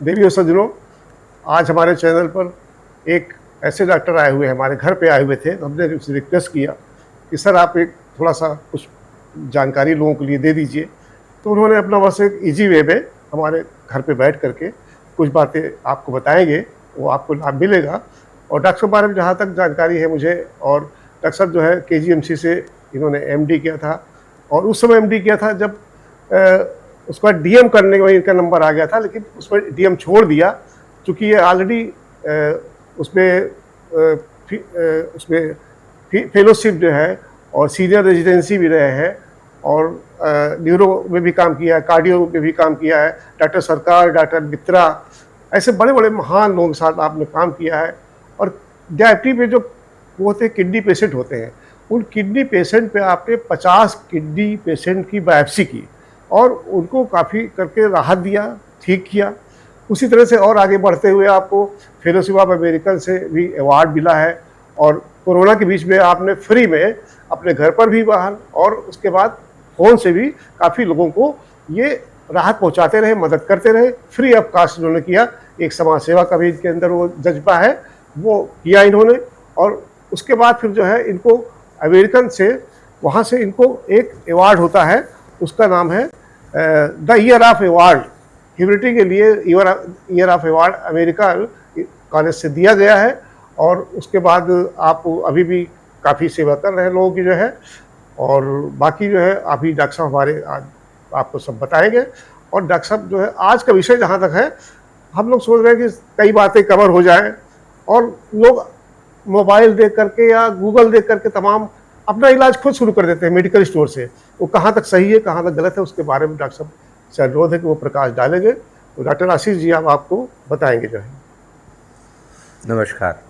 देवी और सज्जनों, आज हमारे चैनल पर एक ऐसे डॉक्टर आए हुए हैं, हमारे घर पे आए हुए थे। तो हमने उनसे रिक्वेस्ट किया कि सर आप एक थोड़ा सा कुछ जानकारी लोगों के लिए दे दीजिए। तो उन्होंने अपना बस एक ईजी वे में हमारे घर पे बैठ करके कुछ बातें आपको बताएंगे, वो आपको लाभ मिलेगा। और डॉक्टर साहब के बारे में जहाँ तक जानकारी है मुझे, और डॉक्टर साहब जो है KGMC से इन्होंने MD किया था, और उस समय MD किया था जब उसके बाद DM करने के बाद इनका नंबर आ गया था, लेकिन उसमें DM छोड़ दिया क्योंकि ये ऑलरेडी उसमें फेलोशिप जो है और सीनियर रेजिडेंसी भी रहे हैं, और न्यूरो में भी काम किया है, कार्डियो में भी काम किया है। डॉक्टर सरकार, डॉक्टर मित्रा, ऐसे बड़े बड़े महान लोगों के साथ आपने काम किया है। और डायबिटीज में जो वो होते हैं किडनी पेशेंट होते हैं, उन किडनी पेशेंट पे आपने 50 किडनी पेशेंट की बायोप्सी की और उनको काफ़ी करके राहत दिया, ठीक किया। उसी तरह से और आगे बढ़ते हुए आपको फेलोशिप ऑफ अमेरिकन से भी अवार्ड मिला है, और कोरोना के बीच में आपने फ्री में अपने घर पर भी बाहर और उसके बाद फ़ोन से भी काफ़ी लोगों को ये राहत पहुंचाते रहे, मदद करते रहे। फ्री ऑफ कास्ट इन्होंने किया। एक समाज सेवा का भी इनके अंदर वो जज्बा है, वो किया इन्होंने। और उसके बाद फिर जो है इनको अमेरिकन से, वहाँ से इनको एक अवार्ड होता है, उसका नाम है the year of award. Humanity के लिए year of award America college से दिया गया है। और उसके बाद आप अभी भी काफ़ी सेवा कर रहे हैं लोगों की जो है। और बाकी जो है अभी डॉक्टर साहब हमारे आज आपको सब बताएंगे। और डॉक्टर साहब जो है आज का विषय जहाँ तक है, हम लोग सोच रहे हैं कि कई बातें कवर हो जाए, और लोग मोबाइल देख करके या गूगल देख करके तमाम अपना इलाज खुद शुरू कर देते हैं मेडिकल स्टोर से। वो कहाँ तक सही है, कहाँ तक गलत है, उसके बारे में डॉक्टर साहब से अनुरोध है कि वो प्रकाश डालेंगे। तो डॉक्टर आशीष जी अब आपको बताएंगे जो है। नमस्कार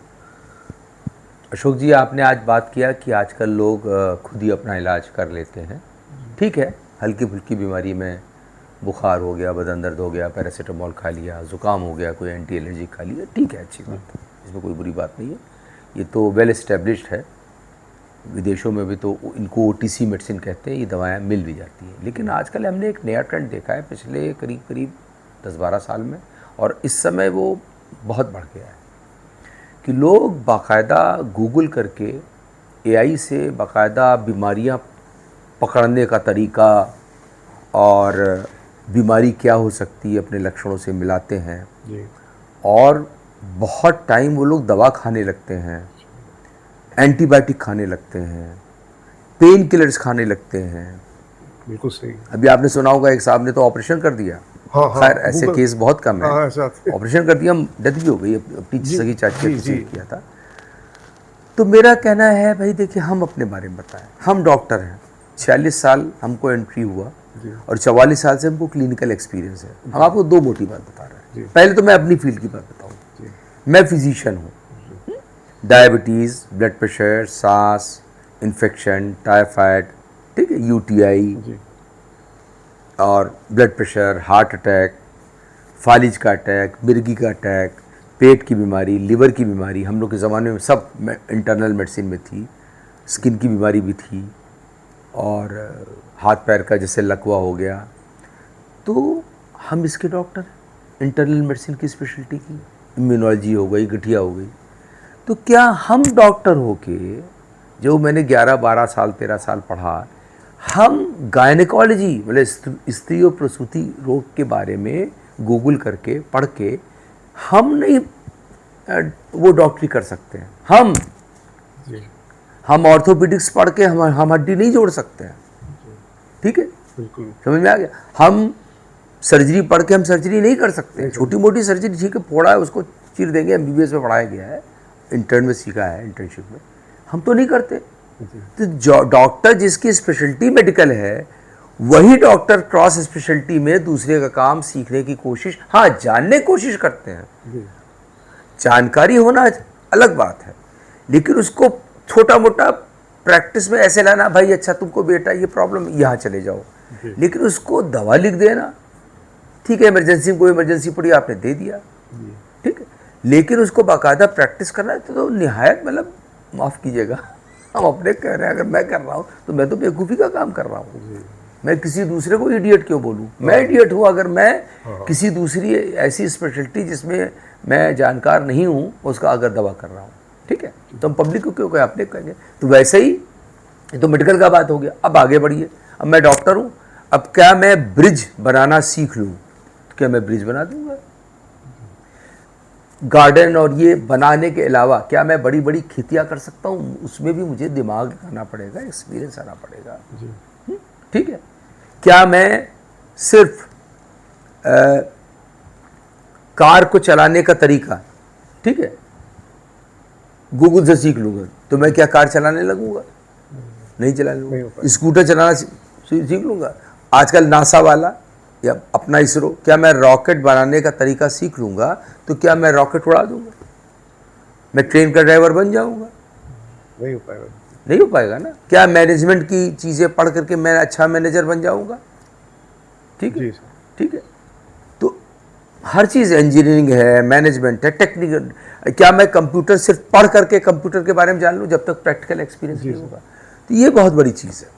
अशोक जी, आपने आज बात किया कि आजकल लोग खुद ही अपना इलाज कर लेते हैं। ठीक है, हल्की फुल्की बीमारी में बुखार हो गया, बदन दर्द हो गया, पैरासीटामोल खा लिया, ज़ुकाम हो गया, कोई एंटी एलर्जी खा लिया, ठीक है, अच्छी बात है, इसमें कोई बुरी बात नहीं है। ये तो वेल इस्टेब्लिश्ड है। विदेशों में भी तो इनको OTC मेडिसिन कहते हैं, ये दवाएं मिल भी जाती हैं। लेकिन आजकल हमने एक नया ट्रेंड देखा है पिछले करीब 10-12 साल में, और इस समय वो बहुत बढ़ गया है कि लोग बाकायदा गूगल करके AI से बाकायदा बीमारियां पकड़ने का तरीका और बीमारी क्या हो सकती है अपने लक्षणों से मिलाते हैं जी। और बहुत टाइम वो लोग दवा खाने लगते हैं, एंटीबायोटिक खाने लगते हैं, पेन किलर्स खाने लगते हैं। बिल्कुल सही। अभी आपने सुना होगा एक साहब ने तो ऑपरेशन कर दिया। हाँ, खैर ऐसे केस बहुत कम है। ऑपरेशन कर दिया, डेथ भी हो गई, अपनी सगी चाची ने किया था। तो मेरा कहना है भाई देखिए, हम अपने बारे में बताएं। हम डॉक्टर हैं, 46 साल हमको एंट्री हुआ और 44 साल से हमको क्लिनिकल एक्सपीरियंस है। हम आपको दो मोटी बात बता रहे हैं। पहले तो मैं अपनी फील्ड की बात बताऊँ। मैं फिजिशियन हूँ। डायबिटीज़, ब्लड प्रेशर, सांस इन्फेक्शन, टाइफाइड, ठीक है, UTI और ब्लड प्रेशर, हार्ट अटैक, फालिज का अटैक, मिर्गी का अटैक, पेट की बीमारी, लिवर की बीमारी, हम लोग के ज़माने में सब इंटरनल मेडिसिन में थी। स्किन की बीमारी भी थी, और हाथ पैर का जैसे लकवा हो गया, तो हम इसके डॉक्टर, इंटरनल मेडिसिन की स्पेशलिटी की, इम्यूनोलॉजी हो गई, गठिया हो गई। तो क्या हम डॉक्टर होके, जो मैंने 11-12 साल 13 साल पढ़ा, हम गायनेकोलॉजी मतलब स्त्री और प्रसूति रोग के बारे में गूगल करके पढ़ के हम नहीं वो डॉक्टरी कर सकते हैं? हम ऑर्थोपेडिक्स पढ़ के हम हड्डी नहीं जोड़ सकते हैं, ठीक है, बिल्कुल समझ में आ गया। हम सर्जरी पढ़ के हम सर्जरी नहीं कर सकते। छोटी मोटी सर्जरी ठीक है, फोड़ा है उसको चीर देंगे, MBBS में पढ़ाया गया है, इंटर्न में सीखा है, इंटर्नशिप में, हम तो नहीं करते। तो डॉक्टर जिसकी स्पेशलिटी मेडिकल है, वही डॉक्टर क्रॉस स्पेशलिटी में दूसरे का काम सीखने की कोशिश, हाँ जानने की कोशिश करते हैं। जानकारी होना अलग बात है, लेकिन उसको छोटा मोटा प्रैक्टिस में ऐसे लाना, भाई अच्छा तुमको बेटा ये प्रॉब्लम, यहाँ चले जाओ, लेकिन उसको दवा लिख देना, ठीक है, इमरजेंसी में कोई इमरजेंसी पड़ी आपने दे दिया, ठीक है, लेकिन उसको बाकायदा प्रैक्टिस करना तो निहायत, मतलब माफ़ कीजिएगा, हम अपने कह रहे हैं, अगर मैं कर रहा हूँ तो मैं तो बेवकूफ़ी का काम कर रहा हूँ। मैं किसी दूसरे को इडियट क्यों बोलूँ? मैं इडियट हूँ अगर मैं किसी दूसरी ऐसी स्पेशलिटी जिसमें मैं जानकार नहीं हूँ उसका अगर दवा कर रहा हूँ, ठीक है, तो हम पब्लिक को क्यों कहें, अपने कहेंगे। तो वैसे ही ये तो मेडिकल का बात हो गया। अब आगे बढ़िए, अब मैं डॉक्टर हूँ, अब क्या मैं ब्रिज बनाना सीख लूँ तो क्या मैं ब्रिज बना दूंगा? गार्डन और ये बनाने के अलावा क्या मैं बड़ी बड़ी खेतियाँ कर सकता हूँ? उसमें भी मुझे दिमाग लगाना पड़ेगा, एक्सपीरियंस आना पड़ेगा, ठीक है। क्या मैं सिर्फ कार को चलाने का तरीका, ठीक है, गूगल से सीख लूँगा तो मैं क्या कार चलाने लगूंगा? नहीं चलाने लगूंगा। स्कूटर चलाना सीख लूँगा। आजकल नासा वाला या अपना इसरो, क्या मैं रॉकेट बनाने का तरीका सीख लूँगा तो क्या मैं रॉकेट उड़ा दूंगा? मैं ट्रेन का ड्राइवर बन जाऊँगा? नहीं हो पाएगा। नहीं हो पाएगा ना। क्या मैनेजमेंट की चीज़ें पढ़ करके मैं अच्छा मैनेजर बन जाऊँगा? ठीक है, ठीक है। तो हर चीज़, इंजीनियरिंग है, मैनेजमेंट है, टेक्निकल, क्या मैं कंप्यूटर सिर्फ पढ़ करके कंप्यूटर के बारे में जान लूँ जब तक प्रैक्टिकल एक्सपीरियंस नहीं होगा? तो ये बहुत बड़ी चीज़ है।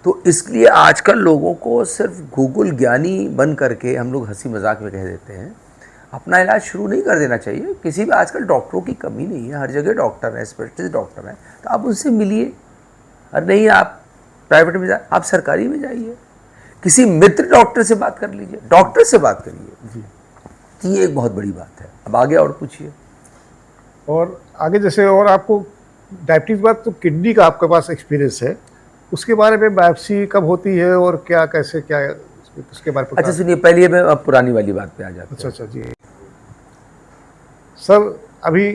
तो इसलिए आजकल लोगों को सिर्फ गूगल ज्ञानी बन करके हम लोग हंसी मजाक में कह देते हैं, अपना इलाज शुरू नहीं कर देना चाहिए। किसी भी, आजकल डॉक्टरों की कमी नहीं है, हर जगह डॉक्टर हैं, स्पेशलिस्ट डॉक्टर हैं, तो आप उनसे मिलिए। और नहीं आप प्राइवेट में आप सरकारी में जाइए, किसी मित्र डॉक्टर से बात कर लीजिए, डॉक्टर से बात करिए। तो ये एक बहुत बड़ी बात है। अब आगे और पूछिए। और आगे जैसे, और आपको डायबिटीज बात, तो किडनी का आपके पास एक्सपीरियंस है, उसके बारे में बायोप्सी कब होती है और क्या, कैसे, क्या है उसके बारे में? अच्छा सुनिए, पहले मैं अब पुरानी वाली बात पे आ जाता हूँ। अच्छा जी सर, अभी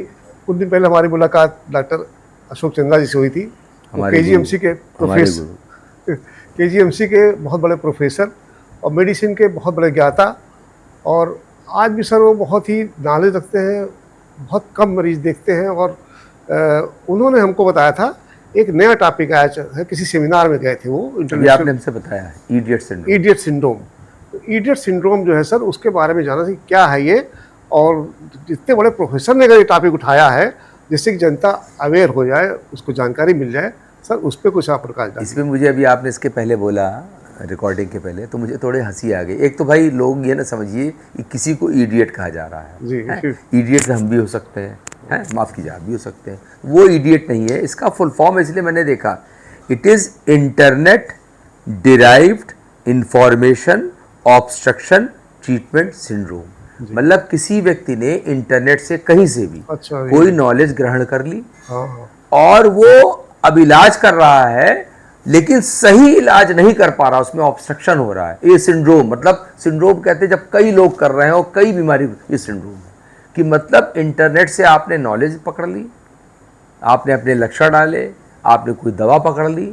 कुछ दिन पहले हमारी मुलाकात डॉक्टर अशोक चंद्रा जी से हुई थी, केजीएमसी के प्रोफेसर, केजीएमसी के बहुत बड़े प्रोफेसर और मेडिसिन के बहुत बड़े ज्ञाता, और आज भी सर वो बहुत ही नॉलेज रखते हैं, बहुत कम मरीज देखते हैं। और उन्होंने हमको बताया था एक नया टॉपिक आया है, किसी सेमिनार में गए थे वो, आपने हमसे बताया है, इडियट सिंड्रोम। इडियट सिंड्रोम, तो इडियट सिंड्रोम जो है सर, उसके बारे में जाना चाहिए क्या है ये, और जितने बड़े प्रोफेसर ने अगर ये टॉपिक उठाया है जिससे कि जनता अवेयर हो जाए, उसको जानकारी मिल जाए, सर उस पर कुछ आप प्रकाश डालिए। इसमें मुझे अभी आपने इसके पहले बोला, रिकॉर्डिंग के पहले, तो मुझे थोड़े हंसी आ गई। एक तो भाई लोग ये ना समझिए कि किसी को इडियट कहा जा रहा है जी, इडियट हम भी हो सकते हैं, माफ़ कीजिए आप भी हो सकते हैं, वो इडियट नहीं है। इसका फुल फॉर्म इसलिए मैंने देखा, it is internet derived information obstruction treatment syndrome. मतलब किसी व्यक्ति ने इंटरनेट से कहीं से भी कोई नॉलेज ग्रहण कर ली और वो अब इलाज कर रहा है लेकिन सही इलाज नहीं कर पा रहा, उसमें ऑब्स्ट्रक्शन हो रहा है। ये सिंड्रोम, मतलब सिंड्रोम कहते हैं जब कई लोग कर रहे हैं और कई बीमारी, ये सिंड्रोम है। कि मतलब इंटरनेट से आपने नॉलेज पकड़ ली, आपने अपने लक्षण डाले, आपने कोई दवा पकड़ ली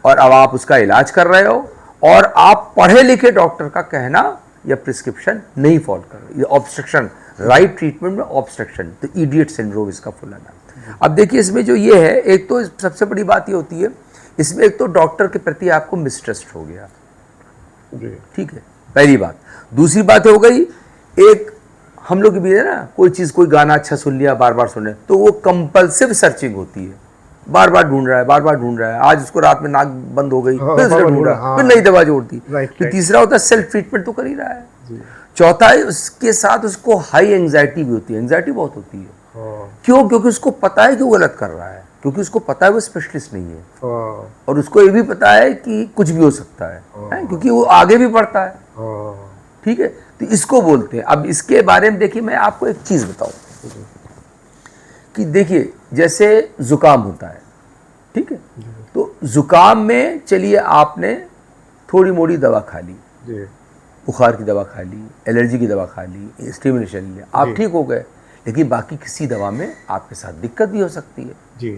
और अब आप उसका इलाज कर रहे हो, और आप पढ़े लिखे डॉक्टर का कहना या प्रिस्क्रिप्शन नहीं फॉलो कर रहे। ये ऑब्स्ट्रक्शन, राइट ट्रीटमेंट में ऑब्स्ट्रक्शन, तो इडियट सिंड्रोम इसका फुल नाम। अब देखिए इसमें जो ये है, एक तो सबसे बड़ी बात ये होती है, इसमें एक तो डॉक्टर के प्रति आपको मिसट्रस्ट हो गया, ठीक है, पहली बात। दूसरी बात हो गई, एक हम लोग भी है ना, कोई चीज़, कोई गाना अच्छा सुन लिया, बार बार सुन रहे, तो वो कंपल्सिव सर्चिंग होती है, बार बार ढूंढ रहा है, बार बार ढूंढ रहा है। आज उसको रात में नाक बंद हो गई, फिर उसने ढूंढा, फिर नई दवा जोड़ दी। फिर तीसरा होता है सेल्फ ट्रीटमेंट तो कर ही रहा है। चौथा है उसके साथ उसको हाई एंग्जाइटी भी होती है, एंग्जाइटी बहुत होती है। क्यों? क्योंकि उसको पता है कि वो गलत कर रहा है, क्योंकि उसको पता है वो स्पेशलिस्ट नहीं है, और उसको ये भी पता है कि कुछ भी हो सकता है, क्योंकि वो आगे भी बढ़ता है, ठीक है। तो इसको बोलते हैं। अब इसके बारे में देखिए, मैं आपको एक चीज़ बताऊं कि देखिए जैसे ज़ुकाम होता है, ठीक है, तो ज़ुकाम में चलिए आपने थोड़ी मोड़ी दवा खा ली, बुखार की दवा खा ली, एलर्जी की दवा खा ली, स्टिमुलेशन लिया, आप ठीक हो गए, लेकिन बाकी किसी दवा में आपके साथ दिक्कत भी हो सकती है,